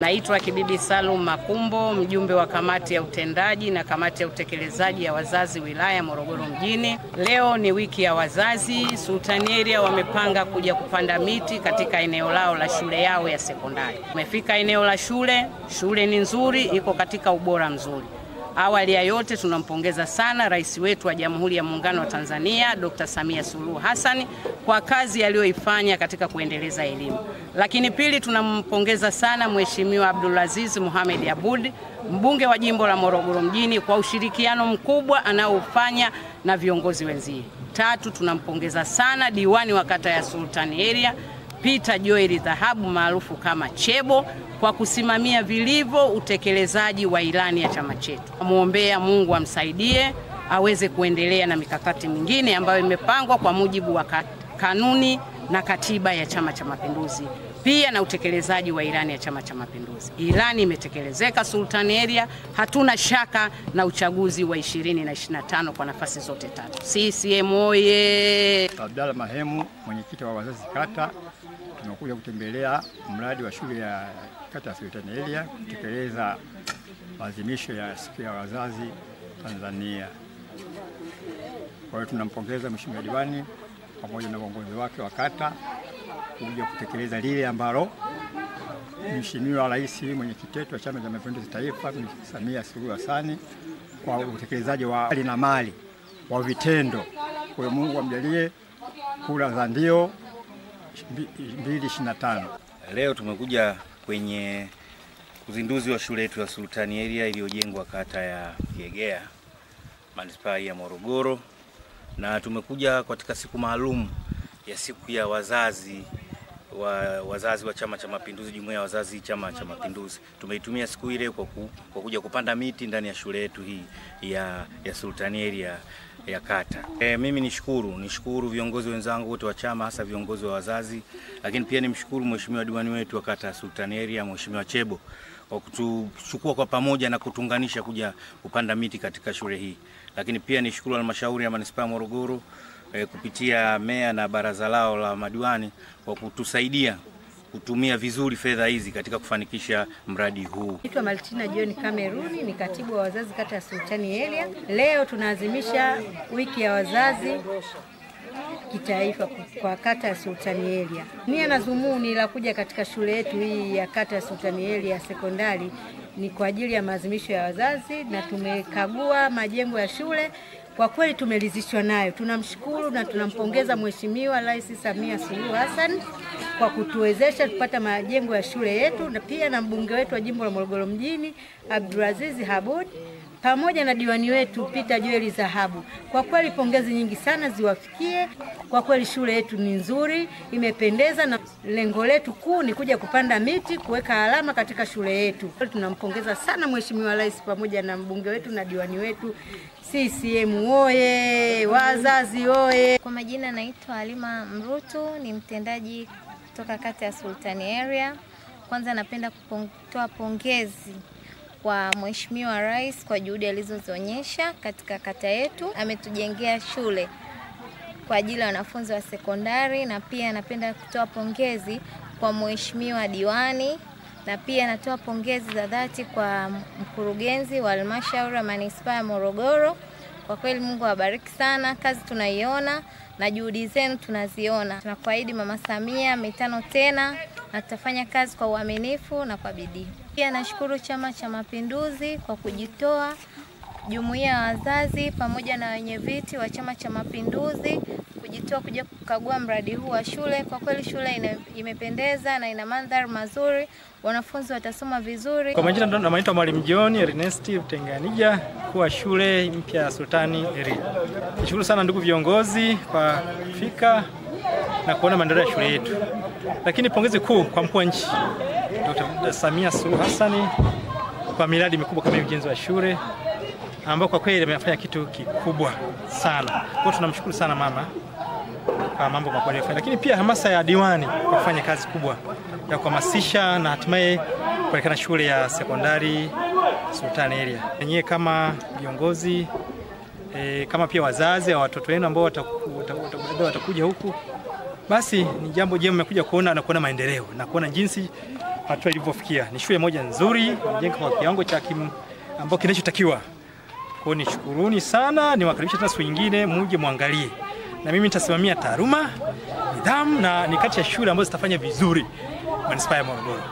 Naitwa Kibibi Salum Makumbo, mjumbe wa kamati ya utendaji na kamati ya utekelezaji ya wazazi wilaya Morogoro mjini. Leo ni wiki ya wazazi. Sultani Area wamepanga kuja kupanda miti katika eneo lao la shule yao ya sekondari. Tumefika eneo la shule ni nzuri, iko katika ubora mzuri. Awali ya yote tunampongeza sana Rais wetu wa Jamhuri ya Muungano wa Tanzania Dr. Samia Suluhu Hassan kwa kazi aliyoifanya katika kuendeleza elimu. Lakini pili, tunampongeza sana Mheshimiwa Abdulaziz Mohamed Abud, mbunge wa jimbo la Morogoro mjini, kwa ushirikiano mkubwa anaofanya na viongozi wenzie. Tatu, tunampongeza sana diwani wa kata ya Sultani Area Peter Joel Dhahabu maarufu kama Chebo kwa kusimamia vilivyo utekelezaji wa ilani ya chama chetu. Muombea Mungu amsaidie aweze kuendelea na mikakati mingine ambayo imepangwa kwa mujibu wa kanuni na katiba ya Chama cha Mapinduzi, pia na utekelezaji wa ilani ya Chama cha Mapinduzi. Ilani imetekelezeka Sultani Area, hatuna shaka na uchaguzi wa 2025 kwa nafasi zote tatu. CCM oye! Abdalla Mahemu, mwenyekiti wa wazazi kata, tumekuja kutembelea mradi wa shule ya kata ya Sultani Area kutekeleza maadhimisho ya siku ya wazazi Tanzania. Kwa hiyo tunampongeza Mheshimiwa diwani pamoja na uongozi wake wa kata kuja kutekeleza lile ambalo Mheshimiwa Rais mwenyekiti wa Chama cha Mapinduzi Taifa Samia Suluhu Hassan kwa utekelezaji wa hali na mali wa vitendo. Kwa hiyo Mungu amjalie kura za ndio 2025. Leo tumekuja kwenye uzinduzi wa shule yetu ya Sultani Area iliyojengwa kata ya Kiegea, manispaa ya Morogoro, na tumekuja katika siku maalum ya siku ya wazazi wa Chama cha Mapinduzi, jumuiya ya wazazi Chama cha Mapinduzi. Tumeitumia siku ile kwa kuja kupanda miti ndani ya shule yetu hii ya Sultani Area ya kata. Mimi nishukuru viongozi wenzangu wote wa chama, hasa viongozi wa wazazi, lakini pia nimshukuru Mheshimiwa diwani wetu wa kata ya Sultani Area, Mheshimiwa Chebo, kwa kutuchukua kwa pamoja na kutunganisha kuja kupanda miti katika shule hii. Lakini pia nishukuru halmashauri ya manispaa ya Morogoro kupitia meya na baraza lao la madiwani kwa kutusaidia kutumia vizuri fedha hizi katika kufanikisha mradi huu. Naitwa Martina John Kameruni, ni katibu wa wazazi kata ya Sultani Area. Leo tunaadhimisha wiki ya wazazi kitaifa kwa kata ya Sultani Area. Nia na dhumuni la kuja katika shule yetu hii ya kata ya Sultani Area sekondari ni kwa ajili ya maadhimisho ya wazazi, na tumekagua majengo ya shule. Kwa kweli tumeridhishwa nayo. Tunamshukuru na tunampongeza Mheshimiwa Rais Samia Suluhu Hassan kwa kutuwezesha kupata majengo ya shule yetu, na pia na mbunge wetu wa jimbo la Morogoro mjini Abdulaziz Abud pamoja na diwani wetu Peter Joel Dhahabu. Kwa kweli pongezi nyingi sana ziwafikie. Kwa kweli shule yetu ni nzuri, imependeza, na lengo letu kuu ni kuja kupanda miti, kuweka alama katika shule yetu. Tunampongeza sana Mheshimiwa Rais pamoja na mbunge wetu na diwani wetu. CCM oye! Wazazi oye! Kwa majina naitwa Halima Mrutu, ni mtendaji kutoka kata ya Sultani Area. Kwanza napenda kutoa pongezi kwa Mheshimiwa Rais kwa juhudi alizozionyesha katika kata yetu. Ametujengea shule kwa ajili ya wanafunzi wa sekondari, na pia napenda kutoa pongezi kwa Mheshimiwa diwani, na pia natoa pongezi za dhati kwa mkurugenzi wa halmashauri ya manispaa ya Morogoro. Kwa kweli Mungu awabariki sana, kazi tunaiona na juhudi zenu tunaziona. Tunakuahidi Mama Samia mitano tena, na tutafanya kazi kwa uaminifu na kwa bidii. Pia nashukuru Chama cha Mapinduzi kwa kujitoa, jumuiya ya wazazi pamoja na wenye viti wa Chama cha Mapinduzi kujitoa kuja kukagua mradi huu wa shule. Kwa kweli shule imependeza na ina mandhari mazuri, wanafunzi watasoma vizuri. Kwa majina naitwa Mwalimu John Ernest Utenganija, kwa shule mpya ya Sultani Area. Nishukuru sana ndugu viongozi kwa kufika na kuona maendeleo ya shule yetu. Lakini pongezi kuu kwa mkuu wa nchi Dr. Samia Suluhu Hassan kwa miradi mikubwa kama ujenzi wa shule, ambao kwa kweli amefanya kitu kikubwa sana. Kwa tunamshukuru sana mama kwa mambo makubwa aliyofanya. Lakini pia hamasa ya diwani kwa kufanya kazi kubwa ya kuhamasisha na hatimaye kuelekea shule ya sekondari Sultani Area. Nyie kama viongozi kama pia wazazi wa watoto wenu ambao watakuja huku, basi ni jambo jema mmekuja kuona na kuona maendeleo na kuona jinsi hatua ilivyofikia. Ni shule moja nzuri, wamejenga kwa kiwango cha ambao kinachotakiwa. Kwa hiyo nishukuruni sana, niwakaribisha tena siku nyingine muje muangalie. Na mimi nitasimamia taaluma, nidhamu na ni kati ya shule ambazo zitafanya vizuri Manispaa ya Morogoro.